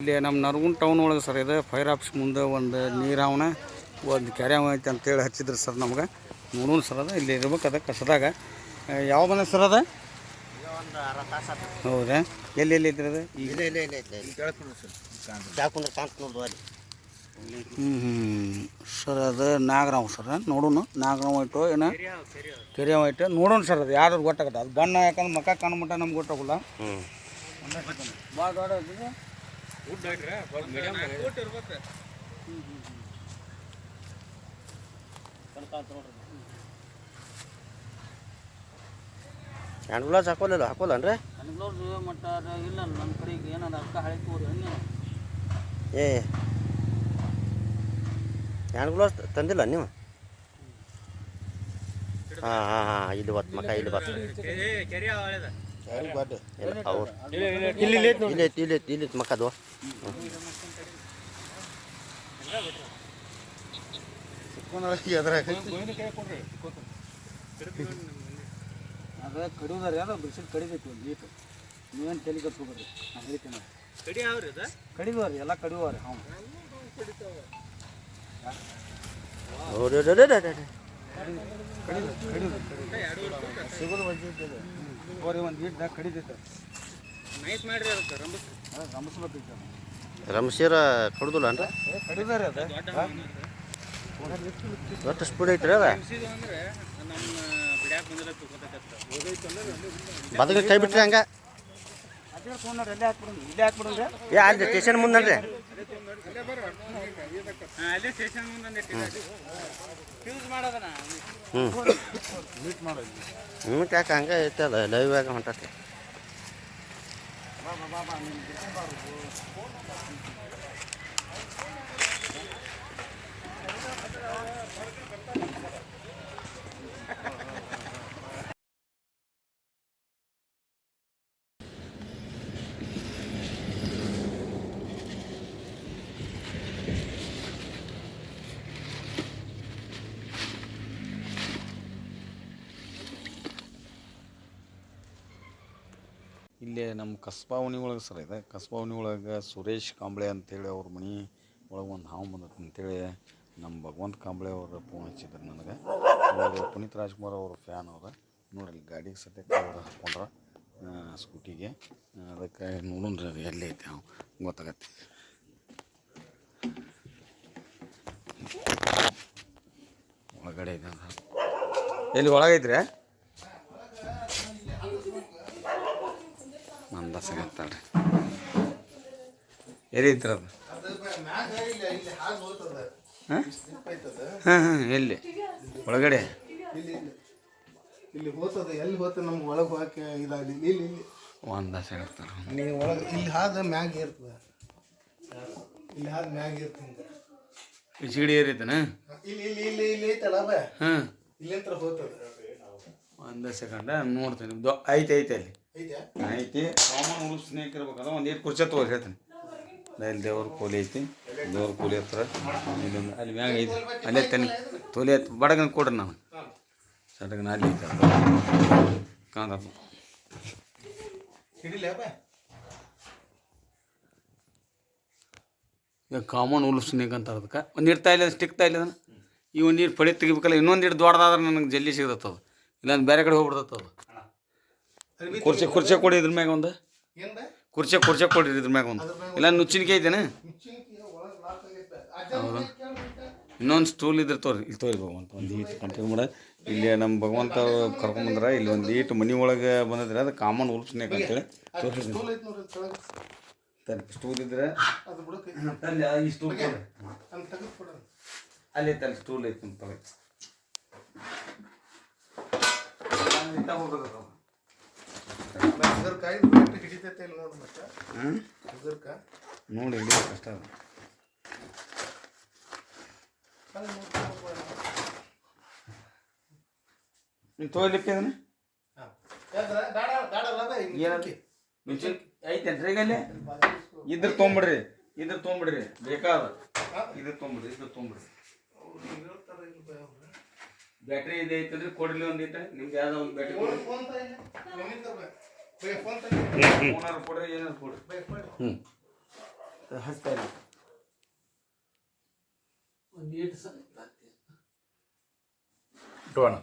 ಇಲ್ಲಿ ನಮ್ಮ ನರಗುಂದ ಟೌನ್ ಒಳಗೆ ಸರ್ ಇದೆ ಫೈರ್ ಆಫೀಸ್ ಮುಂದೆ ಒಂದು ನೀರಾವಣ ಒಂದು ಕೆರೆ ಐತೆ ಅಂತೇಳಿ ಹಚ್ಚಿದ್ರು ಸರ್ ನಮ್ಗೆ ನೋಡೋಣ ಸರ್ ಅದು ಇಲ್ಲಿ ಇರ್ಬೇಕದ ಕಸದಾಗ ಯಾವ ಬಂದ ಸರ್ ಅದ ಹೌದಾ ಎಲ್ಲಿ ಐತ್ರಿ ಅದು ಸರ್ ಅದು ನಾಗರಾವ್ ಸರ್ ನೋಡೋಣ ನಾಗರಾವ್ ಐಟು ಏನೋ ಕೆರೆ ಐಟು ನೋಡೋಣ ಸರ್ ಅದು ಯಾರು ಗೊತ್ತಾಗತ್ತೆ ಅದು ಬಣ್ಣ ಯಾಕಂದ್ರೆ ಮಕ್ಕ ಕಾಣ್ಮಟ್ಟ ನಮ್ಗೆ ಗೊತ್ತಾಗಲ್ಲ ಭಾಳ ದೊಡ್ಡ ಹ್ಯಾಂಡ್ ಗ್ಲೌಸ್ ಹಾಕೋಲ್ಲನ್ರಿ ಹ್ಯಾಂಡ್ ಗ್ಲೌಸ್ ಮಟ್ಟ ಇಲ್ಲ ನಮ್ಮ ಕಡೆಗೆ ಏನಾರ ಅಕ್ಕ ಹಳೆ ತೋರಿ ಹಂಗೆ ಏ ಹ್ಯಾಂಡ್ ಗ್ಲೌಸ್ ತಂದಿಲ್ಲ ನೀವು ಹಾಂ ಇಲ್ಲಿ ಬತ್ತು ಮಕ್ಕ ಇಲ್ಲಿ ಬತ್ತು ಅವ್ರು ಇಲ್ಲಿ ಮಕ್ಕದು ಅದ ಕಡಿಯೋದಾರ ಯಾವ್ದು ಬಿಸಿಲು ಕಡಿದೈತಿ ಒಂದು ಲೀಟು ನೀವೇನು ತಲೆ ಕಟ್ಕೊಬೇಡ್ರಿ ನಾನು ಹೇಳ್ತೀನಿ ಕಡಿದವ್ರಿ ಎಲ್ಲ ಕಡಿಯೋರಿ ಹ್ಞೂ ಸಿಗೋದು ಒಜ್ಜಿರ್ತದೆ ಅವ್ರಿಗೆ ಒಂದು ಲೀಟ್ದಾಗ ಕಡಿದೈತೆ ನೈಸ್ ಮಾಡಿರಿ ಅದಕ್ಕೆ ರಮಿಸ್ಬೇಕೈತೆ ರಮಶೀರ ಕಡ್ದುಲ್ಲ ಅನ್ರಿ ಕಡಿದಾರೆ ಅದು ದೊಡ್ಡ ಸ್ಪೀಡ್ ಐತ್ರಿ ಅದ ಬದಗ ಕೈ ಬಿಟ್ರಿ ಹಂಗ ಏ ಅಲ್ಲಿ ಸ್ಟೇಷನ್ ಮುಂದನ್ರಿ ಹ್ಞೂ ಯಾಕೆ ಹಂಗೆ ಐತದ ಲೈವ್ ಆಗ ಹೊಂಟತಿ ಇಲ್ಲಿ ನಮ್ಮ ಕಸ್ಬಾವಣಿ ಒಳಗೆ ಸರ್ ಇದೆ ಕಸ್ಬಾವಣಿ ಒಳಗೆ ಸುರೇಶ್ ಕಾಂಬ್ಳೆ ಅಂತೇಳಿ ಅವ್ರ ಮನೆ ಒಳಗೆ ಒಂದು ಹಾವು ಬಂದೈತೆ ಅಂತೇಳಿ ನಮ್ಮ ಭಗವಂತ ಕಾಂಬ್ಳೆ ಅವರು ಫೋನ್ ಹಚ್ಚಿದ್ರು ನನಗೆ ಅವರು ಪುನೀತ್ ರಾಜ್ಕುಮಾರ್ ಅವ್ರ ಫ್ಯಾನ್ ಅವ್ರು ನೋಡ್ರಿ ಗಾಡಿಗೆ ಸದ್ಯಕ್ಕೆ ಅವ್ರು ಹಾಕ್ಕೊಂಡ್ರ ಸ್ಕೂಟಿಗೆ ಅದಕ್ಕೆ ನೋಡೋಣ್ರಿ ಅದು ಎಲ್ಲಿ ಐತೆ ಹಾವು ಗೊತ್ತಾಗತ್ತೆ ಒಳಗಡೆ ಇದೆ ಎಲ್ಲಿ ಒಳಗೈತ್ರಿ ನಂದ ಸಿಗತ್ತಲ್ರಿ ಎಲ್ಲಿ ಐತ್ರಿ ಅದು ಹಾಂ ಹಾಂ ಎಲ್ಲಿ ಒಳಗಡೆ ಇಲ್ಲಿ ಹೋಗ್ತದೆ ಎಲ್ಲಿ ಹೋಗ್ತದೆ ನಮ್ಗೆ ಒಳಗೆ ಹೋಗಕ್ಕೆ ಇದಾಗಲಿ ಇಲ್ಲಿ ಒಂದ ಸಿಗತ್ತಾರೆ ನೀವು ಒಳಗೆ ಇಲ್ಲಿ ಹಾದ ಮ್ಯಾಗ ಇರ್ತದೆ ಇಲ್ಲಿ ಹಾದ ಮ್ಯಾಗ ಇರ್ತದೆ ಈ ಸಿಡಿ ಏರಿತನ ಇಲ್ಲಿ ಇಲ್ಲಿ ಇಲ್ಲಿ ಇಲ್ಲಿ ಐತಲ್ಲ ಬ ಹಾಂ ಇಲ್ಲಿಂತ್ರ ಹೋಗ್ತದೆ ಒಂದೇ ಸೆಕೆಂಡ ನೋಡ್ತೀನಿ ಐತೆ ಐತೆ ಅಲ್ಲಿ ಐತಿ ಕಾಮನ್ ಉಳು ಸ್ನೇಕ್ ಇರ್ಬೇಕಂದ್ರೆ ಒಂದು ಏಟ್ ಕುರ್ಚಿ ತೋರಿ ಹೇಳ್ತೀನಿ ಇಲ್ಲಿ ದೇವ್ರ ಕೋಲಿ ಐತಿ ದೇವ್ರ ಕೋಲಿ ಹತ್ರ ಇಲ್ಲೊಂದು ಅಲ್ಲಿ ಮ್ಯಾಗ ಐತಿ ಅಲ್ಲೇ ತನಿ ತೋಲಿ ಐತಿ ಬಡಗನ ಕೊಡ್ರಿ ನಾನು ಸಡಗನ ಅಲ್ಲಿ ಐತೆ ಕಾಂದಪ್ಪ ಈಗ ಕಾಮನ್ ಉಳು ಸ್ನೇಕ್ ಅಂತ ಅದಕ್ಕೆ ಒಂದು ಇಡ್ತಾ ಇಲ್ಲ ಸ್ಟಿಕ್ತಾ ಇಲ್ಲ ಅದನ್ನು ಈ ಒಂದು ನೀರು ಪಡಿ ತೆಗಿಬೇಕಲ್ಲ ಇನ್ನೊಂದು ಇಟ್ಟು ದೊಡ್ಡದಾದ್ರೆ ನನಗೆ ಜಲ್ದಿ ಸಿಗತ್ತದ ಇಲ್ಲಾಂದ್ರೆ ಬೇರೆ ಕಡೆ ಹೋಗ್ಬಿಡ್ತದ ಅದು ಕುರ್ಚಿ ಕೊಡಿ ಇದ್ರ ಮ್ಯಾಗ ಒಂದು ಕುರ್ಚಿ ಕೊಡ್ರಿ ಇದ್ರ ಮ್ಯಾಗ ಒಂದು ಇಲ್ಲ ನುಚ್ಚಿನಿಕೆ ಐತೇನೆ ಹೌದು ಇನ್ನೊಂದು ಸ್ಟೂಲ್ ಇದ್ರೆ ತೋರಿ ಇಲ್ಲಿ ತೋರಿ ಭಗವಂತ ಒಂದು ಈಟ್ ಕಂಟಿನ್ಯೂ ಮಾಡ ಇಲ್ಲಿ ನಮ್ಮ ಭಗವಂತ ಕರ್ಕೊಂಬಂದ್ರೆ ಇಲ್ಲಿ ಒಂದು ಈಟ್ ಮನೆ ಒಳಗೆ ಬಂದಿದ್ರೆ ಅದು ಕಾಮನ್ ಉಲ್ಫ್ ಸ್ನೇಕ್ ಅಂತೇಳಿ ತೋರಿಸಿ ಸ್ಟೂಲ್ ಇದ್ರೆ ಈ ಸ್ಟೂಲ್ ಅಲ್ಲಿ ಐತೆ ಅಲ್ಲಿ ಸ್ಟೂಲ್ ಐತೆ ಅಂತ ನೋಡಿ ಹಿಡಿಯೋ ಕಷ್ಟ ನೀವು ತೊಗೊಲಿಕ್ಕೆ ಅದನ್ನ ಐತೇನ್ರಿ ಈಗ ಅಲ್ಲಿ ಇದ್ರ ತೊಗೊಂಬಿಡ್ರಿ ಬೇಕಾದ ಇದ್ರ ತೊಗೊಂಬಿಡ್ರಿ ಬ್ಯಾಟ್ರಿ ಇದೆ ಐತಂದ್ರೆ ಕೊಡ್ಲಿ ಒಂದು ಐತೆ ನಿಮ್ಗೆ ಯಾವ್ದೋ ಒಂದು ಬ್ಯಾಟ್ರಿ ಕೊಡ್ರಿ ಏನಾರು ಕೊಡ್ರಿ ಹ್ಞೂ ಹಚ್ತಾ ಇಲ್ಲ ಒಂದು ಏಟು ಸಲ ಇಟ್ಟೋಣ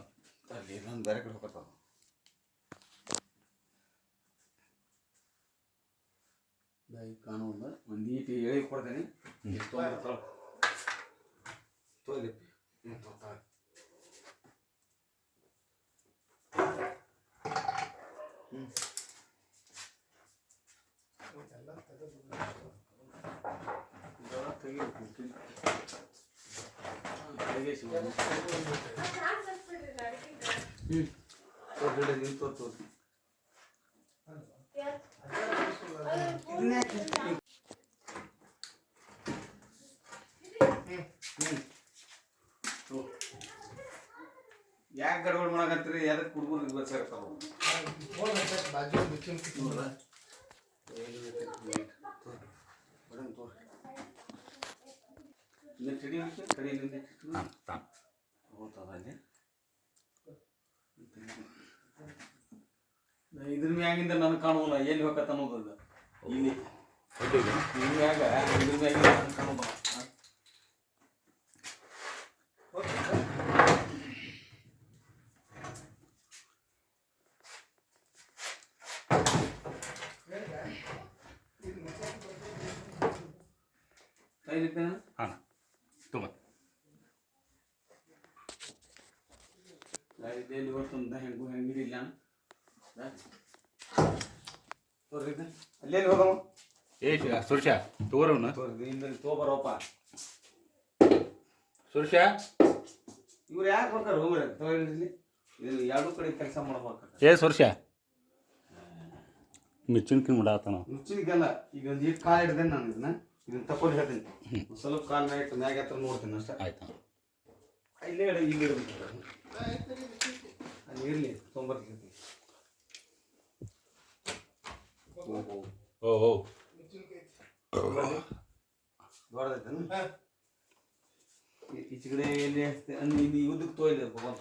ಅಲ್ಲಿ ನಾನು ಬೇರೆ ಕಡೆ ಹೋಗತ್ತವ ಬಾಯಿ ಕಾಣುವುದ ಒಂದು ಈಟಿ ಹೇಳಿ ಕೊಡ್ತೇನೆ ತೋಲಿ ತೋತಾಳೆ ಯಾಕೆ ಗಡ್ಬಡ್ ಮಾಡಕತ್ತೀರಿ ಯಾವ್ದಕ್ಕೆ ಹುಡುಗರು ಬರ್ಸಾಕತ್ತಾವ ಬಾಜು ಬಿಚ್ಚಿನ ನೋಡ್ರ ಇದ್ರ ಮ್ಯಾಗಿಂದ ನನಗೆ ಕಾಣುವಲ್ಲ ಎಲ್ಲಿ ಹೋಗತ್ತ ಅನ್ನೋದಲ್ಲ ಇಲ್ಲಿ ಇದ್ರ ಮ್ಯಾಗ ಇದ್ರ ಮ್ಯಾಗಿಂದ ನನಗೆ ಕಾಣುವಲ್ಲ ಹಾಂ ತುಂಬ ಎಲ್ಲಿ ಇವತ್ತೊಂದ ಹೆಂಗು ಹೆಂಗಿರಿಲ್ಲ ಅಲ್ಲೇನು ಹೋದವ ಸುರೇಶ ತಗೋರವನ್ನ ತಗೋಬರಪ್ಪ ಸುರೇಶ ಇವ್ರು ಯಾಕೆ ಬರ್ತಾರೆ ಹೋಗ್ರ ತಗೊಳ್ಳಿ ಇದು ಎರಡೂ ಕಡೆ ಕೆಲಸ ಮಾಡ್ಬೇಕು ಏ ಸುರೇಶ ಮಿಚ್ಚಿನ್ಕಿನ್ ಮಾಡಾತನ ರುಚಿಗಲ್ಲ ಈಗ ಒಂದು ಇಟ್ಟು ಕಾಲು ಹಿಡ್ದೇನೆ ನಾನು ಇದನ್ನ ತಕೊಂಡು ಹೇಳ್ತೀನಿ ಸ್ವಲ್ಪ ಕಾಲು ಮ್ಯಾಗ ಇಟ್ಟು ಮ್ಯಾಗ ಹತ್ರ ನೋಡ್ತೀನಿ ಅಷ್ಟೇ ಆಯ್ತು ಇಲ್ಲೇ ಇಲ್ಲಿ ಇಡಬೇಕು ಅಲ್ಲಿ ಇರಲಿ ತೊಂಬರ್ತೀನಿ ಓ ಓ ದೊಡ್ಡದೈತೇನು ಈಚೆ ಕಡೆ ಎಲ್ಲಿ ಅಂದ್ರೆ ಇದು ಉದ್ದಕ್ಕೆ ತೋಯ್ದೆ ಭಗವಂತ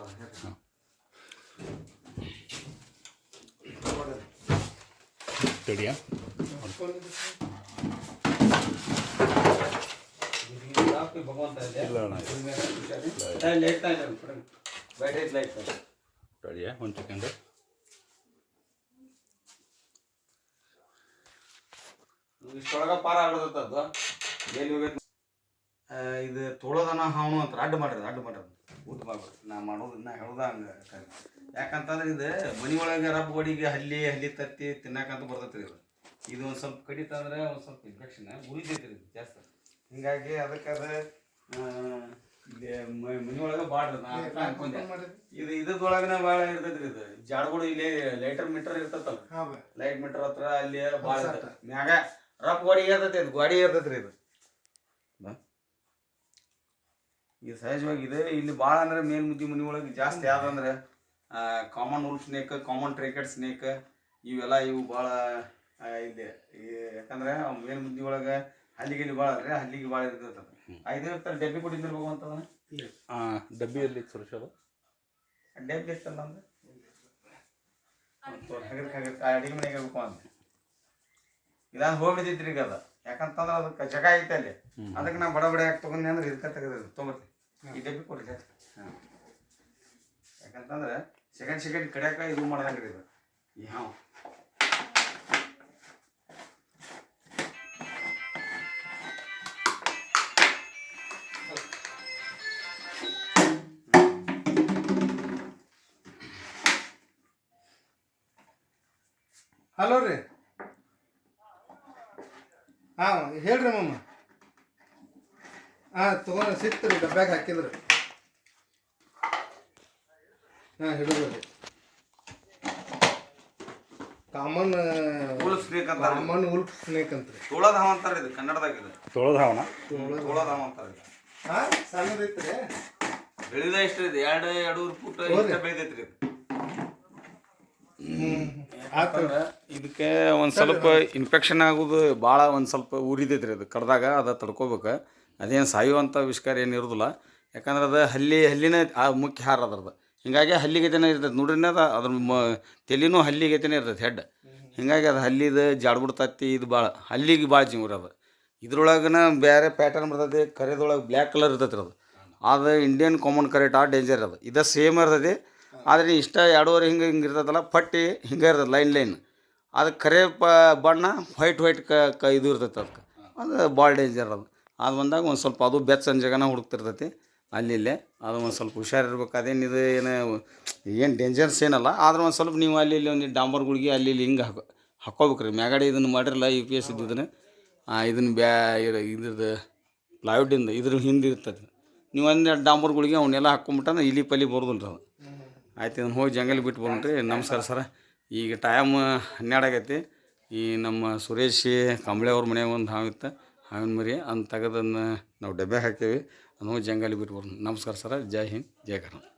ತಡಿಯಾ ಭಗವಂತ ಇಲ್ಲ ಅಣ್ಣ ಲೈಟ್ ಬ್ಯಾಟ್ರಿ ಲೈಟ್ ತಡಿಯಾ ಒಂದು ಸೆಕೆಂಡ್ ಇಷ್ಟೊಳಗ ಪಾರ ಆಗ್ಬಿಡ್ತದ್ದು ಎಲ್ಲಿ ಹೋಗೈತಿ ಇದು ತೊಳೋದನ ಹಾವನು ಅಂತ ಅಡ್ಡ ಮಾಡ್ರಿ ಊಟ ಮಾಡ್ಬಿಡ್ರಿ ನಾ ಮಾಡೋದು ನಾ ಹೇಳೋದ ಹಂಗೆ ಯಾಕಂತಂದ್ರೆ ಇದು ಮನೆ ಒಳಗೆ ರಬ್ಬ ಗೋಡಿಗೆ ಹಲ್ಲಿ ತತ್ತಿ ತಿನ್ನಕಂತ ಬರ್ತೈತಿ ಇದು ಇದು ಒಂದು ಸ್ವಲ್ಪ ಕಡಿತಂದ್ರೆ ಒಂದು ಸ್ವಲ್ಪ ಇನ್ಫೆಕ್ಷನ್ ಉಳಿತೈತಿ ಇದು ಜಾಸ್ತಿ ಹಿಂಗಾಗಿ ಅದಕ್ಕೆ ಅದು ಇಲ್ಲಿ ಮನೆ ಒಳಗೆ ಬಾಡ್ರಿ ನಾ ಅನ್ಕೊಂಡೆ ಇದು ಇದ್ರೊಳಗನೆ ಭಾಳ ಇರ್ತೈತ್ರಿ ಇದು ಜಾಡ್ಗಳು ಇಲ್ಲಿ ಲೈಟರ್ ಮೀಟರ್ ಇರ್ತೈತಲ್ಲ ಲೈಟ್ ಮೀಟರ್ ಹತ್ರ ಅಲ್ಲಿ ಭಾಳ ಇರ್ತೈತೆ ಮ್ಯಾಗ ರಫ್ ಗೋಡಿ ಇರ್ತೈತಿ ಇದು ಗೋಡಿ ಇರ್ತೈತ್ರಿ ಇದು ಈಗ ಸಹಜವಾಗಿ ಇದೆ ಇಲ್ಲಿ ಭಾಳ ಅಂದ್ರೆ ಮೇಲ್ ಮುದ್ದಿ ಮನೆ ಒಳಗೆ ಜಾಸ್ತಿ ಯಾವ್ದಂದ್ರೆ common wolf snake common trinket snake ಇವೆಲ್ಲ ಇವು ಭಾಳ ಇದೆ ಯಾಕಂದ್ರೆ ಮೇಲ್ ಮುದ್ದಿ ಒಳಗೆ ಹಲ್ಲಿಗೆ ಭಾಳ ಅಲ್ರಿ ಹಲ್ಲಿಗೆ ಭಾಳ ಇರ್ತೈತೆ ಇದು ಇರ್ತಾರೆ ಡಬ್ಬಿ ಕೊಟ್ಟಿದ್ದಿರ್ಬೇಕು ಅಂತದನ್ನ ಡಬ್ಬಿಯಲ್ಲಿ ಸುರೇಶ ಅದು ಡಬ್ಬಿ ಇರ್ತಲ್ಲ ಅಂದ್ರೆ ಅಡಿಗೆ ಮನೆಗೆ ಇರ್ಬೇಕು ಅಂತ ಇದಾದ ಹೋಗ್ಬಿಡ್ತೈತ್ರಿ ಈಗ ಅದು ಯಾಕಂತಂದ್ರೆ ಅದಕ್ಕೆ ಜಗ ಐತೆ ಅಲ್ಲಿ ಅದಕ್ಕೆ ನಾ ಬಡ ಹಾಕಿ ತೊಗೊಂಡೆ ಅಂದ್ರೆ ಇದಕ್ಕೆ ತೆಗೆದು ತೊಗೊಳ್ತೀನಿ ಈ ಡಬ್ಬಿ ಕೊಡ್ರಿ ಹಾಂ ಯಾಕಂತಂದ್ರೆ ಸೆಕೆಂಡ್ ಕಡಿಯಾಕ ಇದು ಮಾಡ್ದಂಗ್ರಿ ಇದು ಯಾವ ಹಲೋ ರೀ ಹಾಂ ಹೇಳ್ರಿ ಮಮ್ಮ ಹಾಂ ತೊಗೊಂಡು ಸಿಕ್ತು ರೀ ಡಬ್ಬ್ಯಾಗ ಹಾಕಿದ್ರು ಹಾಂ ಹಿಡಿದ್ರಿ ಕಾಮನ್ ಸ್ನೇಕ್ ಅಂತ ಕಾಮನ್ ಉಲ್ಫ್ ಸ್ನೇಕ್ ಅಂತ ರೀ ತೋಳದ ಹಾವ ಅಂತಾರೆ ಇದು ಕನ್ನಡದಾಗ ಇದು ತೊಳೆದ ಹಾವನ ತೋಳದ ಹಾವ ಅಂತಾರೆ ಹಾಂ ಸಣ್ಣದೈತ್ರಿ ಬೆಳೆದ ಎಷ್ಟು ಇದೆ 2-2 ಫೂಟ್ ಇಷ್ಟ ಬೆಳೆದೈತ್ರಿ ಇದು ಇದಕ್ಕೆ ಒಂದು ಸ್ವಲ್ಪ ಇನ್ಫೆಕ್ಷನ್ ಆಗೋದು ಭಾಳ ಒಂದು ಸ್ವಲ್ಪ ಉರಿದೈತ್ರಿ ಅದು ಕಡ್ದಾಗ ಅದು ತಡ್ಕೋಬೇಕು ಅದೇನು ಸಾಯುವಂಥ ವಿಷ್ಕಾರ ಏನು ಇರೋದಿಲ್ಲ ಯಾಕಂದ್ರೆ ಅದು ಹಲ್ಲಿನ ಮುಖ್ಯ ಹಾರ ಅದ್ರದ್ದು ಹಿಂಗಾಗಿ ಹಲ್ಲಿಗೈತೆನೇ ಇರ್ತೈತೆ ನೋಡ್ರಿ ಅದ್ರ ತಲೆನೂ ಹಲ್ಲಿಗೈತೆನೇ ಇರ್ತೈತೆ ಹೆಡ್ ಹಿಂಗಾಗಿ ಅದು ಹಲ್ಲಿದು ಜಾಡ್ಬಿಡ್ತೈತಿ ಇದು ಭಾಳ ಹಲ್ಲಿಗೆ ಭಾಳ ಜೀವ್ರಿ ಅದು ಇದ್ರೊಳಗನ ಬೇರೆ ಪ್ಯಾಟರ್ನ್ ಬರ್ತೈತಿ, ಕರೆದೊಳಗೆ ಬ್ಲ್ಯಾಕ್ ಕಲರ್ ಇರ್ತೈತಿ ಅದು ಇಂಡಿಯನ್ ಕಾಮನ್ ಕರೆಟ್ ಡೇಂಜರ್ ಅದು ಇದು ಸೇಮ್ ಇರ್ತೈತಿ. ಆದರೆ ಇಷ್ಟ ಎರಡೂವರೆ ಹಿಂಗೆ ಇರ್ತೈತಲ್ಲ, ಪಟ್ಟಿ ಹಿಂಗೆ ಇರ್ತೈತೆ ಲೈನ್ ಅದು ಕರೆ ಬಣ್ಣ ವೈಟ್ ಇದು ಇರ್ತೈತೆ ಅದಕ್ಕೆ, ಅದು ಭಾಳ ಡೇಂಜರ್ ಅದು ಬಂದಾಗ ಒಂದು ಸ್ವಲ್ಪ ಅದು ಬೆಚ್ಚನ ಜಾಗನ ಹುಡುಕ್ತಿರ್ತೈತಿ ಅಲ್ಲಿ ಅದು ಒಂದು ಸ್ವಲ್ಪ ಹುಷಾರಿರ್ಬೇಕು. ಅದೇನಿದು ಏನು ಡೇಂಜರ್ಸ್ ಏನಲ್ಲ, ಆದ್ರೆ ಒಂದು ಸ್ವಲ್ಪ ನೀವು ಅಲ್ಲಿ ಒಂದು ಡಾಂಬರ್ಗಳಿಗೆ ಅಲ್ಲಿ ಹಿಂಗೆ ಹಾಕ್ಕೋಬೇಕ್ರಿ. ಮ್ಯಾಗಡೆ ಇದನ್ನು ಮಾಡಿರಲ್ಲ UPS ಇದನ್ನು ಇದನ್ನು ಇದ್ರದ್ದು ಪ್ಲೈವುಡ್ಡಿಂದ ಇದ್ರ ಹಿಂದೆ ಇರ್ತದೆ. ನೀವು ಒಂದು ಡಾಂಬರ್ಗಳಿಗೆ ಅವನ್ನೆಲ್ಲ ಹಾಕ್ಕೊಂಬಿಟ್ಟ ಇಲಿ ಪಲಿ ಬರೋದಿಲ್ಲ ಅದು. ಆಯ್ತು, ಇದನ್ನು ಹೋಗಿ ಜಂಗಲ್ ಬಿಟ್ಟು ಬಂದ್ರಿ. ನಮಸ್ಕಾರ ಸರ. ಈಗ ಟೈಮ್ 12 ಆಗೈತಿ. ಈ ನಮ್ಮ ಸುರೇಶ್ ಕಂಬಳೆ ಅವ್ರ ಮನೆಯಾಗ ಒಂದು ಹಾವಿತ್ತು, ಹಾವಿನ ಮರಿ ಅಂತ ತೆಗೆದನ್ನು ನಾವು ಡಬ್ಬೆ ಹಾಕ್ತೇವೆ. ಅದನ್ನು ಹೋಗಿ ಜಂಗಲ್ ಬಿಟ್ಟು ಬರೋಣ. ನಮಸ್ಕಾರ ಸರ. ಜೈ ಹಿಂದ್, ಜೈ ಕರ್ನಾಟಕ.